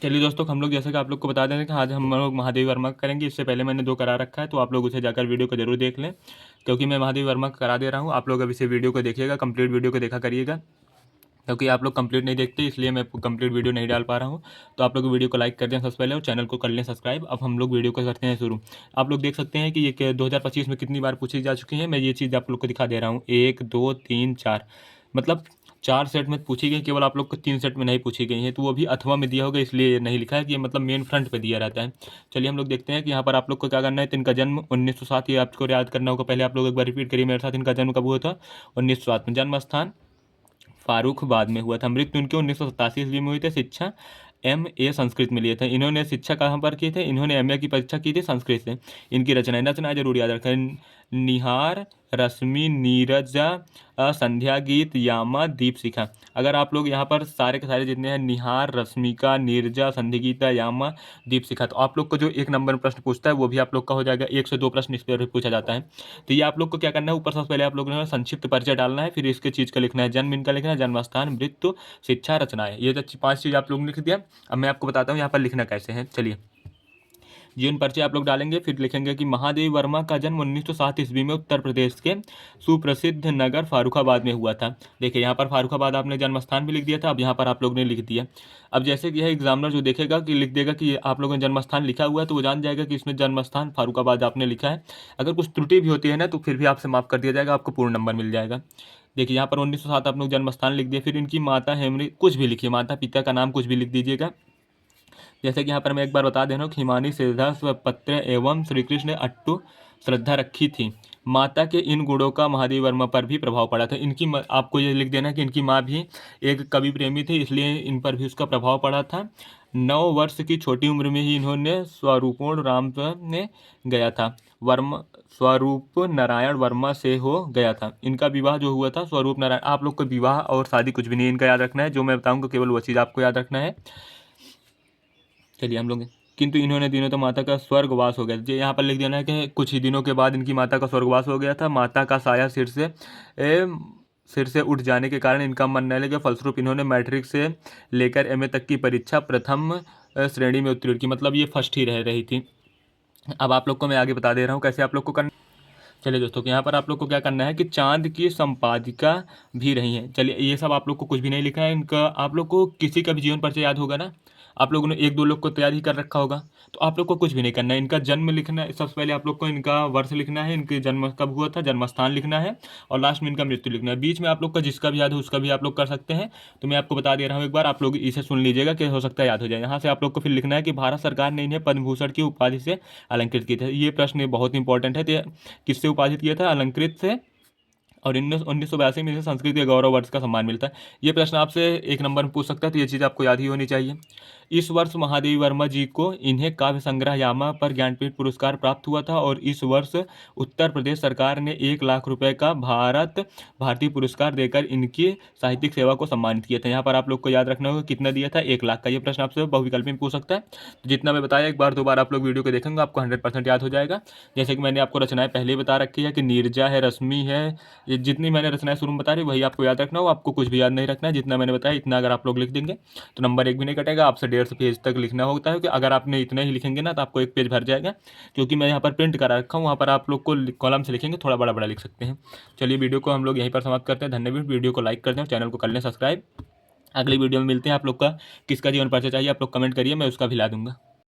चलिए दोस्तों, हम लोग जैसे कि आप लोग को बता दें कि आज हम लोग महादेव वर्मा का करेंगे। इससे पहले मैंने 2 करा रखा है, तो आप लोग उसे जाकर वीडियो को ज़रूर देख लें, क्योंकि मैं महादेव वर्मा का करा दे रहा हूँ। आप लोग अभी से वीडियो को देखिएगा, कंप्लीट वीडियो को देखा करिएगा, क्योंकि आप लोग कंप्लीट नहीं देखते, इसलिए मैं कंप्लीट वीडियो नहीं डाल पा रहा हूँ। तो आप लोग वीडियो को लाइक कर दें सबसे पहले और चैनल को कर लें सब्सक्राइब। अब हम लोग वीडियो को करते हैं शुरू। आप लोग देख सकते हैं कि ये 2025 में कितनी बार पूछी जा चुकी है। मैं ये चीज़ आप लोग को दिखा दे रहा हूँ। 1 2 3 4, मतलब 4 सेट में पूछी गई, केवल आप लोग को 3 सेट में नहीं पूछी गई हैं। तो वो भी अथवा में दिया होगा, इसलिए ये नहीं लिखा है कि ये मतलब मेन फ्रंट पे दिया रहता है। चलिए हम लोग देखते हैं कि यहाँ पर आप लोग को क्या करना है। तो इनका जन्म 1907, ये आपको याद करना होगा। पहले आप लोग एक बार रिपीट करिए मेरे साथ, इनका जन्म कब हुआ था? 1907 में। जन्म स्थान फारुखाबाद में हुआ था। मृत्यु उनके 1987 ईस्वी में हुई थी। शिक्षा MA संस्कृत में लिए थे इन्होंने। शिक्षा कहाँ पर की थे? इन्होंने MA की परीक्षा की थी संस्कृत से। इनकी रचनाएं जरूर याद रखें। निहार, रश्मि, नीरजा, संध्या गीत, यामा, दीपशिखा। अगर आप लोग यहाँ पर सारे के सारे जितने हैं, निहार, रश्मिका, नीरजा, संध्या गीता, यामा, दीपशिखा, तो आप लोग को जो 1 नंबर में प्रश्न पूछता है वो भी आप लोग का हो जाएगा। 1 से 2 प्रश्न इस पर भी पूछा जाता है। तो ये आप लोग को क्या करना है, ऊपर सबसे पहले आप लोगों ने संक्षिप्त परिचय डालना है, फिर इसके चीज़ का लिखना है। जन्म इनका लिखना है, जन्म स्थान, मृत्यु, शिक्षा, रचनाएं। ये 5 चीज़ आप लोगों ने लिख दिया। अब मैं आपको बताता हूँ यहाँ पर लिखना कैसे है। चलिए, जीवन परिचय आप लोग डालेंगे, फिर लिखेंगे कि महादेव वर्मा का जन्म 1907 ईस्वी में उत्तर प्रदेश के सुप्रसिद्ध नगर फारुखाबाद में हुआ था। देखिए यहाँ पर फारुखाबाद आपने जन्म स्थान भी लिख दिया था, अब यहाँ पर आप लोग ने लिख दिया। अब जैसे कि यह एग्जामिनर जो देखेगा कि लिख देगा कि आप लोगों ने जन्म स्थान लिखा हुआ है, तो वो जान जाएगा कि इसमें जन्म स्थान फारुखाबाद आपने लिखा है। अगर कुछ त्रुटि भी होती है ना, तो फिर भी आपसे माफ़ कर दिया जाएगा, आपको पूर्ण नंबर मिल जाएगा। देखिए यहाँ पर 1907 आप लोग जन्म स्थान लिख दिए, फिर इनकी माता हेमरी, कुछ भी लिखिए, माता पिता का नाम कुछ भी लिख दीजिएगा। जैसे कि यहाँ पर मैं एक बार बता दे रहा हूँ कि हिमानी श्रद्धा स्वपत्र एवं श्री कृष्ण ने अट्टू श्रद्धा रखी थी। माता के इन गुणों का महादेव वर्मा पर भी प्रभाव पड़ा था। आपको ये लिख देना कि इनकी माँ भी एक कवि प्रेमी थी, इसलिए इन पर भी उसका प्रभाव पड़ा था। 9 वर्ष की छोटी उम्र में ही इन्होंने स्वरूपोण राम ने गया था वर्मा, स्वरूप नारायण वर्मा से हो गया था। इनका विवाह जो हुआ था स्वरूप नारायण। आप लोग को विवाह और शादी कुछ भी नहीं इनका याद रखना है, जो मैं बताऊंगा केवल वो चीज़ आपको याद रखना है। चलिए हम लोग, किंतु इन्होंने दिनों तो माता का स्वर्गवास हो गया। जो यहाँ पर लिख देना है कि कुछ ही दिनों के बाद इनकी माता का स्वर्गवास हो गया था। माता का साया सिर से उठ जाने के कारण इनका मन न लगे, फलस्वरूप इन्होंने मैट्रिक से लेकर MA तक की परीक्षा प्रथम श्रेणी में उत्तीर्ण की, मतलब ये फर्स्ट ही रह रही थी। अब आप लोग को मैं आगे बता दे रहा हूँ कैसे आप लोग को करना। चलिए दोस्तों, यहाँ पर आप लोग को क्या करना है कि चांद की संपादिका भी रही हैं। चलिए ये सब आप लोग को कुछ भी नहीं लिखा है। इनका आप लोग को किसी का भी जीवन परिचय याद होगा ना, आप लोगों ने 1-2 लोग को तैयार ही कर रखा होगा। तो आप लोग को कुछ भी नहीं करना है। इनका जन्म लिखना है सबसे पहले, आप लोग को इनका वर्ष लिखना है, इनके जन्म कब हुआ था, जन्म स्थान लिखना है, और लास्ट में इनका मृत्यु लिखना है। बीच में आप लोग का जिसका भी याद हो उसका भी आप लोग कर सकते हैं। तो मैं आपको बता दे रहा हूँ, एक बार आप लोग इसे सुन लीजिएगा कि हो सकता है याद हो जाए। यहाँ से आप लोग को फिर लिखना है कि भारत सरकार ने इन्हें पद्म भूषण की उपाधि से अलंकृत किया था। ये प्रश्न बहुत इंपॉर्टेंट है। तो किससे उपाधित किया था? अलंकृत से। और 1982 में इसे संस्कृत के गौरव वर्ष का सम्मान मिलता है। ये प्रश्न आपसे 1 नंबर में पूछ सकता है, तो ये चीज़ आपको याद ही होनी चाहिए। इस वर्ष महादेवी वर्मा जी को इन्हें काव्य संग्रह यामा पर ज्ञानपीठ पुरस्कार प्राप्त हुआ था, और इस वर्ष उत्तर प्रदेश सरकार ने 1 लाख रुपए का भारतीय पुरस्कार देकर इनकी साहित्यिक सेवा को सम्मानित किया था। यहाँ पर आप लोग को याद रखना होगा कितना दिया था, 1 लाख का। ये प्रश्न आपसे बहुविकल्प में पूछ सकता है। तो जितना मैं बताया, एक बार 2 बार आप लोग वीडियो को देखेंगे, आपको 100% याद हो जाएगा। जैसे कि मैंने आपको रचनाएं पहले ही बता रखी है कि नीरजा है, रश्मि है, ये जितनी मैंने रचनाएं शुरू में बता रही वही आपको याद रखना हो। आपको कुछ भी याद नहीं रखना है, जितना मैंने बताया इतना अगर आप लोग लिख देंगे तो नंबर 1 भी नहीं कटेगा। आपसे 150 पेज तक लिखना होता है कि अगर आपने इतना ही लिखेंगे ना तो आपको 1 पेज भर जाएगा, क्योंकि मैं यहाँ पर प्रिंट करा रखा हूँ। वहाँ पर आप लोग को कॉलम से लिखेंगे, थोड़ा बड़ा बड़ा लिख सकते हैं। चलिए वीडियो को हम लोग यहीं पर समाप्त करते हैं। धन्यवाद। वीडियो को लाइक कर दें, चैनल को कर लें सब्सक्राइब। अगली वीडियो में मिलते हैं। आप लोग का किसका जीवन परिचय चाहिए आप लोग कमेंट करिए, मैं उसका भी ला दूंगा।